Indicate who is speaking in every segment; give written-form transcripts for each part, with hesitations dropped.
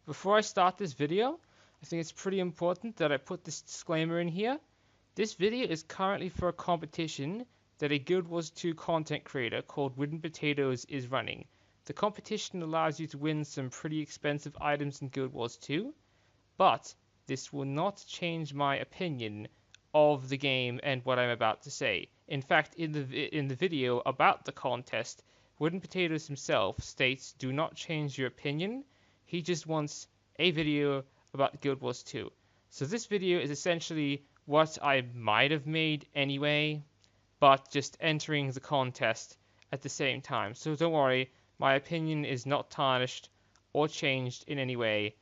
Speaker 1: Before I start this video, I think it's pretty important that I put this disclaimer in here. This video is currently for a competition that a Guild Wars 2 content creator called Wooden Potatoes is running. The competition allows you to win some pretty expensive items in Guild Wars 2, but this will not change my opinion of the game and what I'm about to say. In fact, in the video about the contest, Wooden Potatoes himself states, "Do not change your opinion." He just wants a video about Guild Wars 2. So this video is essentially what I might have made anyway, but just entering the contest at the same time. So don't worry, my opinion is not tarnished or changed in any way.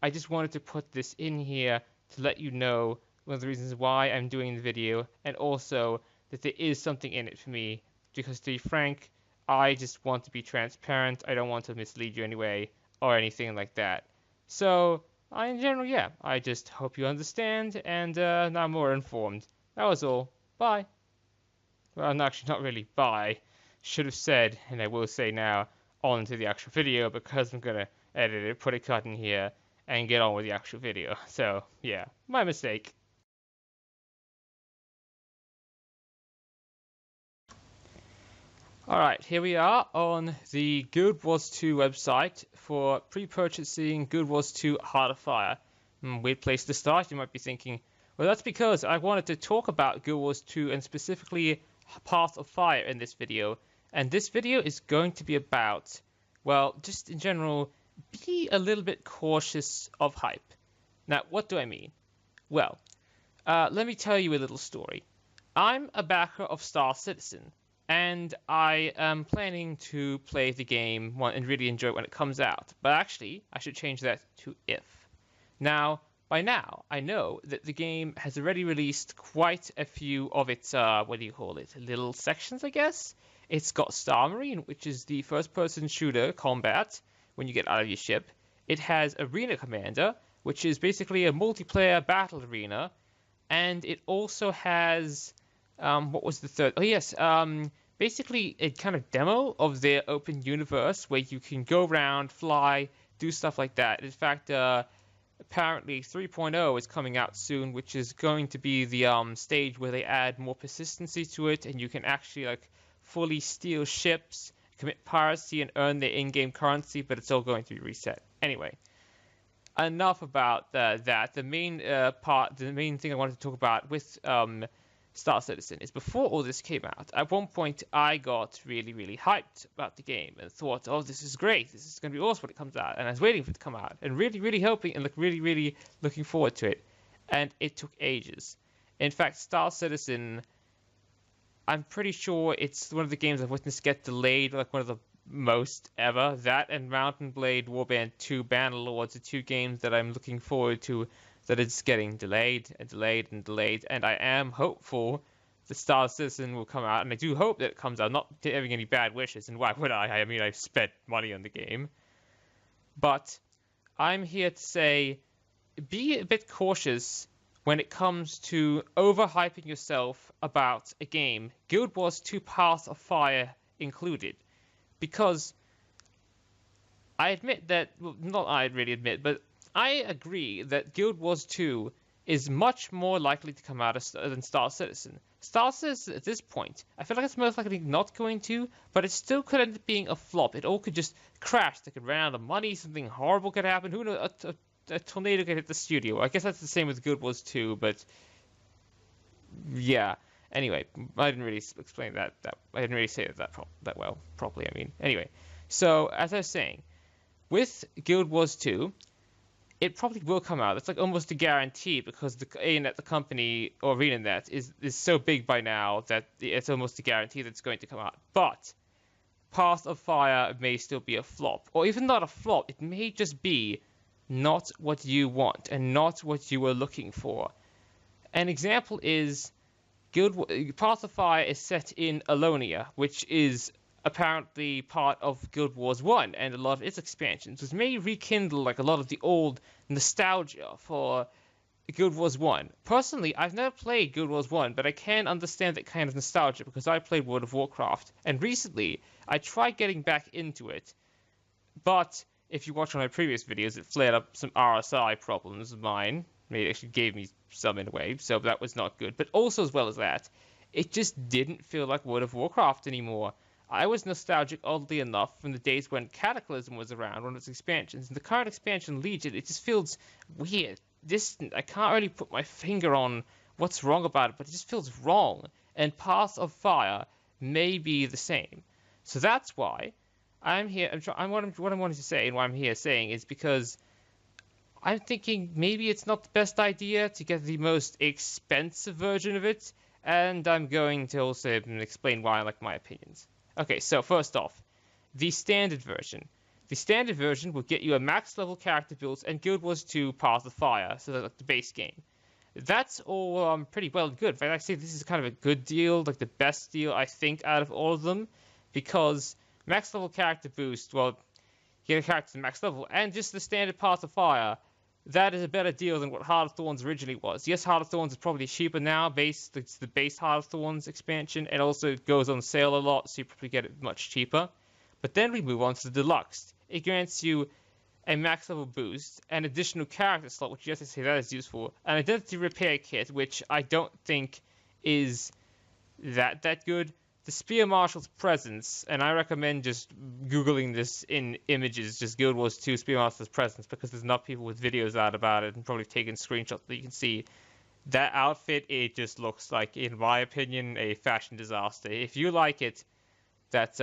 Speaker 1: I just wanted to put this in here to let you know one of the reasons why I'm doing the video, and also that there is something in it for me, because to be frank, I just want to be transparent. I don't want to mislead you anyway, or anything like that. So, in general, yeah, I just hope you understand, and now I'm more informed. That was all. Bye. Well, no, actually, not really bye. Should have said, and I will say now, on to the actual video, because I'm gonna edit it, put a cut in here, and get on with the actual video. So, yeah, my mistake. Alright, here we are on the Guild Wars 2 website for pre-purchasing Guild Wars 2 Heart of Fire. Weird place to start, you might be thinking. Well, that's because I wanted to talk about Guild Wars 2 and specifically Path of Fire in this video. And this video is going to be about, well, just in general, be a little bit cautious of hype. Now, what do I mean? Well, let me tell you a little story. I'm a backer of Star Citizen, and I am planning to play the game and really enjoy it when it comes out. But actually, I should change that to if. Now, by now, I know that the game has already released quite a few of its, little sections, I guess? It's got Star Marine, which is the first-person shooter combat when you get out of your ship. It has Arena Commander, which is basically a multiplayer battle arena. And it also has... what was the third? Oh, yes. Basically, a kind of demo of their open universe where you can go around, fly, do stuff like that. In fact, apparently 3.0 is coming out soon, which is going to be the stage where they add more persistency to it, and you can actually fully steal ships, commit piracy, and earn their in-game currency, but it's all going to be reset. Anyway, enough about that. The main thing I wanted to talk about with Star Citizen is before all this came out, at one point I got really, really hyped about the game and thought, oh, this is great, this is going to be awesome when it comes out, and I was waiting for it to come out, and really, really hoping and really, really looking forward to it, and it took ages. In fact, Star Citizen, I'm pretty sure it's one of the games I've witnessed get delayed, one of the most ever. That and Mountain Blade Warband 2 Bannerlords are two games that I'm looking forward to, that it's getting delayed and delayed and delayed, and I am hopeful the Star Citizen will come out, and I do hope that it comes out, not having any bad wishes, and why would I? I mean, I've spent money on the game. But I'm here to say, be a bit cautious when it comes to overhyping yourself about a game, Guild Wars 2 Path of Fire included. Because I admit that, well, not I really admit, but I agree that Guild Wars 2 is much more likely to come out than Star Citizen. Star Citizen, at this point, I feel like it's most likely not going to, but it still could end up being a flop. It all could just crash. They could run out of money, something horrible could happen. Who knows? A tornado could hit the studio. I guess that's the same with Guild Wars 2, but yeah. Anyway, I didn't really explain that I didn't really say it that well properly. I mean, anyway. So as I was saying, with Guild Wars 2, it probably will come out. It's almost a guarantee, because the company, or ArenaNet, is so big by now that it's almost a guarantee that it's going to come out. But Path of Fire may still be a flop, or even not a flop. It may just be not what you want and not what you were looking for. An example is Path of Fire is set in Alonia, which is apparently part of Guild Wars 1 and a lot of its expansions, which may rekindle a lot of the old nostalgia for Guild Wars 1. Personally, I've never played Guild Wars 1, but I can understand that kind of nostalgia because I played World of Warcraft, and recently I tried getting back into it, but if you watch one of my previous videos, it flared up some RSI problems of mine. I mean, it actually gave me some in a way, so that was not good. But also, as well as that, it just didn't feel like World of Warcraft anymore. I was nostalgic, oddly enough, from the days when Cataclysm was around, one of its expansions. And the current expansion, Legion, it just feels weird, distant. I can't really put my finger on what's wrong about it, but it just feels wrong. And Path of Fire may be the same. So that's why I'm here. What I'm wanting to say and why I'm here saying is because I'm thinking maybe it's not the best idea to get the most expensive version of it, and I'm going to also explain why I like my opinions. Okay, so first off, the standard version. The standard version will get you a max level character build and Guild Wars 2 Path of Fire, so that's like the base game. That's all pretty well and good. In fact, I say this is kind of a good deal, like the best deal I think out of all of them, because max level character boost, well, you get a character to max level, and just the standard Path of Fire, that is a better deal than what Heart of Thorns originally was. Yes, Heart of Thorns is probably cheaper now, it's the base Heart of Thorns expansion, and also it goes on sale a lot, so you probably get it much cheaper. But then we move on to the Deluxe. It grants you a max level boost, an additional character slot, which you have to say that is useful, an identity repair kit, which I don't think is that good. The Spear Marshal's presence, and I recommend just Googling this in images, just Guild Wars 2 Spear Marshal's presence, because there's enough people with videos out about it and probably taken screenshots that you can see. That outfit, it just looks like, in my opinion, a fashion disaster. If you like it, that's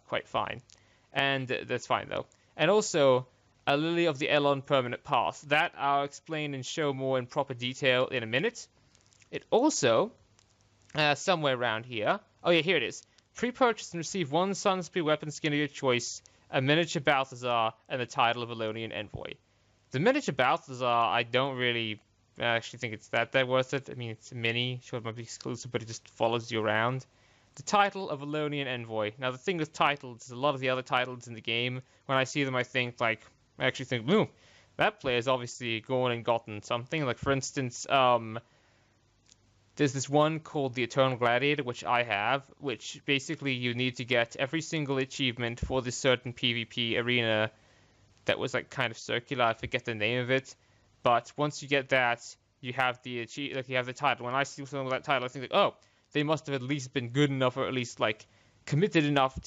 Speaker 1: quite fine. And that's fine, though. And also, a Lily of the Elon permanent pass. That I'll explain and show more in proper detail in a minute. It also, somewhere around here, oh yeah, here it is. Pre-purchase and receive one Sunspear weapon skin of your choice, a miniature Balthazar, and the title of Elonian Envoy. The miniature Balthazar, I don't really actually think it's that worth it. I mean, it's a mini, sure it might be exclusive, but it just follows you around. The title of Elonian Envoy. Now, the thing with titles, a lot of the other titles in the game, when I see them, I actually think, ooh, that player's obviously gone and gotten something. Like, for instance, there's this one called the Eternal Gladiator, which I have, which basically you need to get every single achievement for this certain PvP arena that was, like, kind of circular. I forget the name of it. But once you get that, you have the title. When I see something with that title, I think, like, oh, they must have at least been good enough, or at least, like, committed enough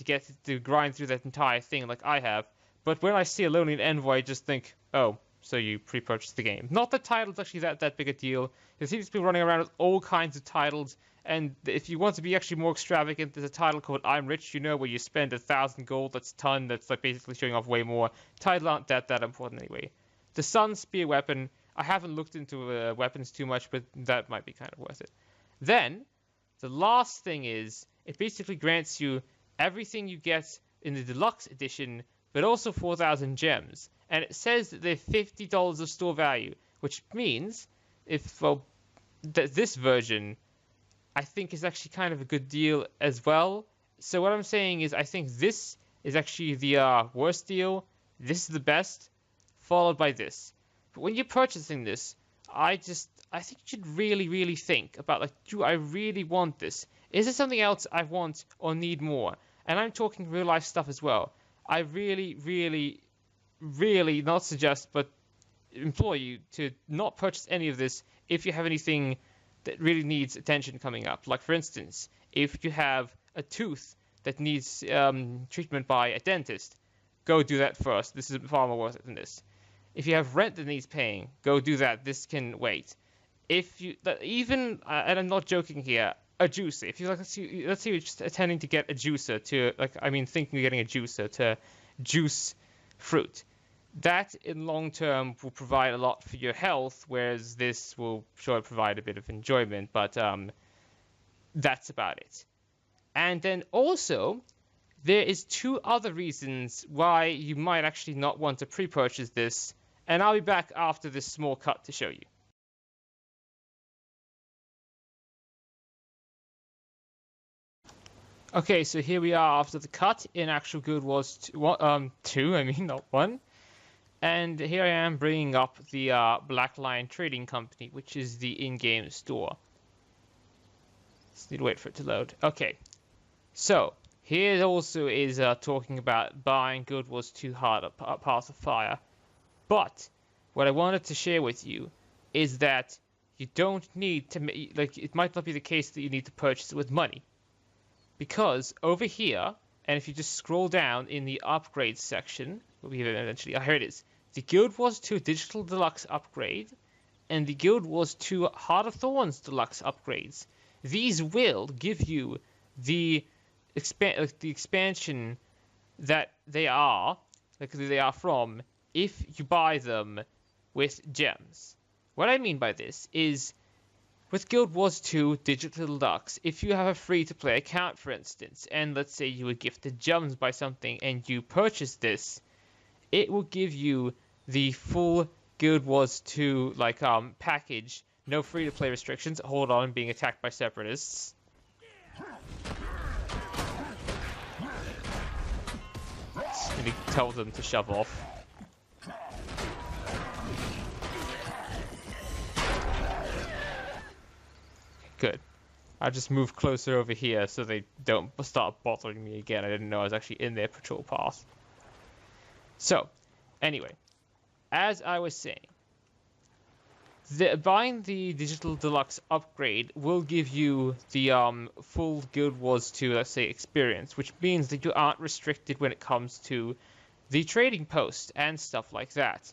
Speaker 1: to grind through that entire thing like I have. But when I see Elonian Envoy, I just think, oh, so you pre-purchased the game. Not that title's actually that big a deal. There seems to be running around with all kinds of titles, and if you want to be actually more extravagant, there's a title called I'm Rich, where you spend 1,000 gold, that's a ton, that's like basically showing off way more. Titles aren't that important anyway. The Sun Spear weapon, I haven't looked into weapons too much, but that might be kind of worth it. Then, the last thing is, it basically grants you everything you get in the Deluxe Edition, but also 4,000 gems. And it says that they're $50 of store value, which means that this version, I think, is actually kind of a good deal as well. So what I'm saying is I think this is actually the worst deal, this is the best, followed by this. But when you're purchasing this, I think you should really, really think about, like, do I really want this? Is there something else I want or need more? And I'm talking real life stuff as well. I really, really, really not suggest, but implore you to not purchase any of this if you have anything that really needs attention coming up. Like, for instance, if you have a tooth that needs treatment by a dentist, go do that first. This is far more worth it than this. If you have rent that needs paying, go do that. This can wait. If you and I'm not joking here, a juicer. If you let's say you're just intending to get a juicer thinking of getting a juicer to juice fruit. That in long term will provide a lot for your health, whereas this will sure provide a bit of enjoyment. But that's about it. And then also, there is 2 other reasons why you might actually not want to pre-purchase this, and I'll be back after this small cut to show you. Okay, so here we are after the cut in actual Guild Wars 2, not 1. And here I am bringing up the Black Lion Trading Company, which is the in-game store. Just need to wait for it to load. Okay, so Here also is talking about buying Guild Wars 2 Path of Fire. But what I wanted to share with you is that you don't need to, like, it might not be the case that you need to purchase it with money. Because over here, and if you just scroll down in the upgrades section, we eventually, here it is. The Guild Wars 2 Digital Deluxe upgrade and the Guild Wars 2 Heart of Thorns Deluxe upgrades. These will give you the expansion that they are from if you buy them with gems. What I mean by this is, with Guild Wars 2 Digital Deluxe, if you have a free-to-play account, for instance, and let's say you were gifted gems by something and you purchase this, it will give you the full Guild Wars 2 package, no free-to-play restrictions. Hold on, I'm being attacked by separatists. Let me tell them to shove off. Good. I just moved closer over here so they don't start bothering me again. I didn't know I was actually in their patrol path. So, anyway, as I was saying, buying the Digital Deluxe upgrade will give you the full Guild Wars 2, let's say, experience, which means that you aren't restricted when it comes to the trading post and stuff like that.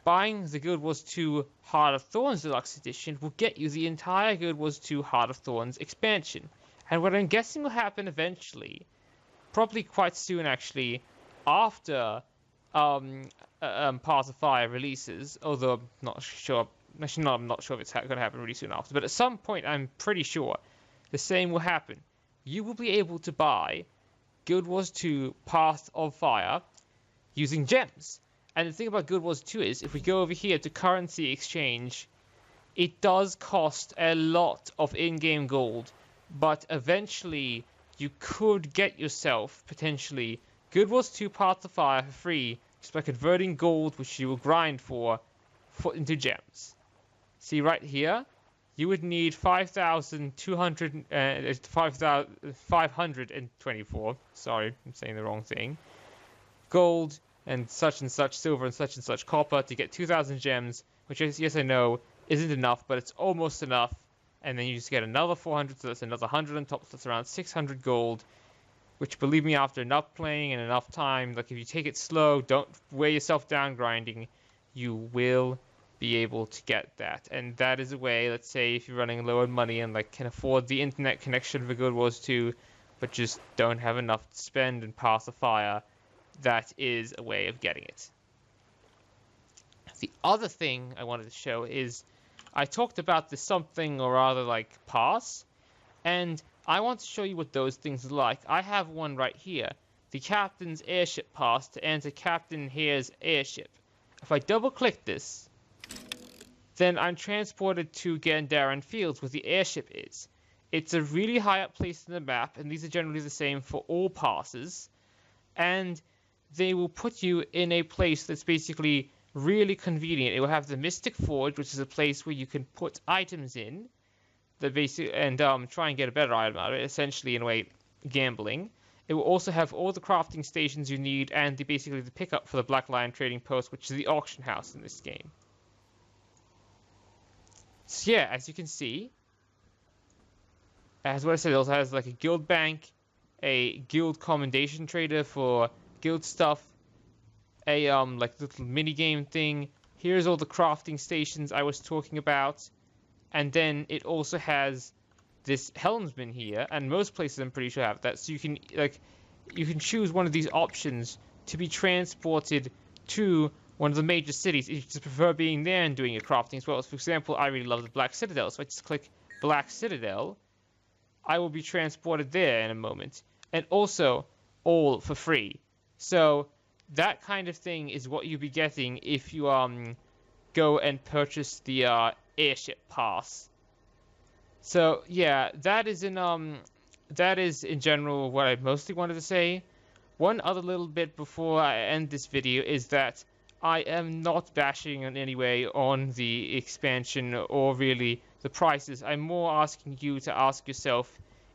Speaker 1: Buying the Guild Wars 2 Heart of Thorns Deluxe Edition will get you the entire Guild Wars 2 Heart of Thorns expansion. And what I'm guessing will happen eventually, probably quite soon actually, after Path of Fire releases, although I'm not sure, actually no, I'm not sure if it's going to happen really soon after, but at some point I'm pretty sure the same will happen. You will be able to buy Guild Wars 2 Path of Fire using gems. And the thing about Guild Wars 2 is, if we go over here to currency exchange, it does cost a lot of in-game gold, but eventually you could get yourself, potentially, Guild Wars 2 Path of Fire for free, just by converting gold, which you will grind for into gems. See right here, you would need 5,524, sorry, I'm saying the wrong thing, gold, and such silver and such copper to get 2,000 gems, which is, yes I know, isn't enough, but it's almost enough. And then you just get another 400, so that's another 100 on top, so that's around 600 gold, which, believe me, after enough playing and enough time, like if you take it slow, don't weigh yourself down grinding, you will be able to get that. And that is a way, let's say, if you're running low on money and like can afford the internet connection for Guild Wars 2, but just don't have enough to spend in Path of Fire, that is a way of getting it. The other thing I wanted to show is, I talked about the something or other like pass, and I want to show you what those things are like. I have one right here, the Captain's Airship Pass to enter Captain Hare's airship. If I double click this, then I'm transported to Gandharan Fields where the airship is. It's a really high up place in the map, and these are generally the same for all passes, and they will put you in a place that's basically really convenient. It will have the Mystic Forge, which is a place where you can put items in, and try and get a better item out of it, essentially in a way gambling. It will also have all the crafting stations you need and basically the pickup for the Black Lion Trading Post, which is the auction house in this game. So yeah, as you can see, as what I said, it also has like a guild bank, a guild commendation trader for guild stuff, a like little mini game thing. Here's all the crafting stations I was talking about, and then it also has this helmsman here, and most places I'm pretty sure have that. So you can choose one of these options to be transported to one of the major cities if you just prefer being there and doing your crafting as well. So for example, I really love the Black Citadel, so I just click Black Citadel. I will be transported there in a moment, and also all for free. So that kind of thing is what you'll be getting if you go and purchase the airship pass. So yeah, that is in general what I mostly wanted to say. One other little bit before I end this video is that I am not bashing in any way on the expansion or really the prices. I'm more asking you to ask yourself,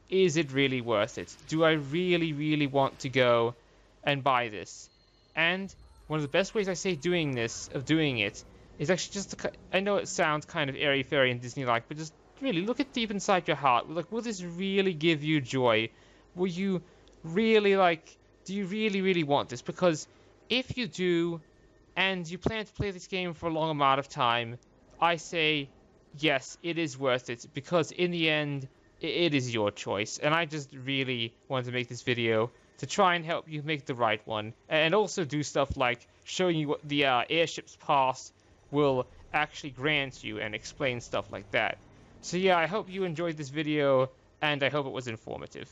Speaker 1: is it really worth it? Do I really, really want to go and buy this? And one of the best ways I say doing it, is actually just to, I know it sounds kind of airy-fairy and Disney-like, but just really look at deep inside your heart. Like, will this really give you joy? Will you really, like, do you really, really want this? Because if you do, and you plan to play this game for a long amount of time, I say, yes, it is worth it, because in the end, it is your choice. And I just really wanted to make this video to try and help you make the right one, and also do stuff like showing you what the airship's past will actually grant you, and explain stuff like that. So yeah, I hope you enjoyed this video, and I hope it was informative.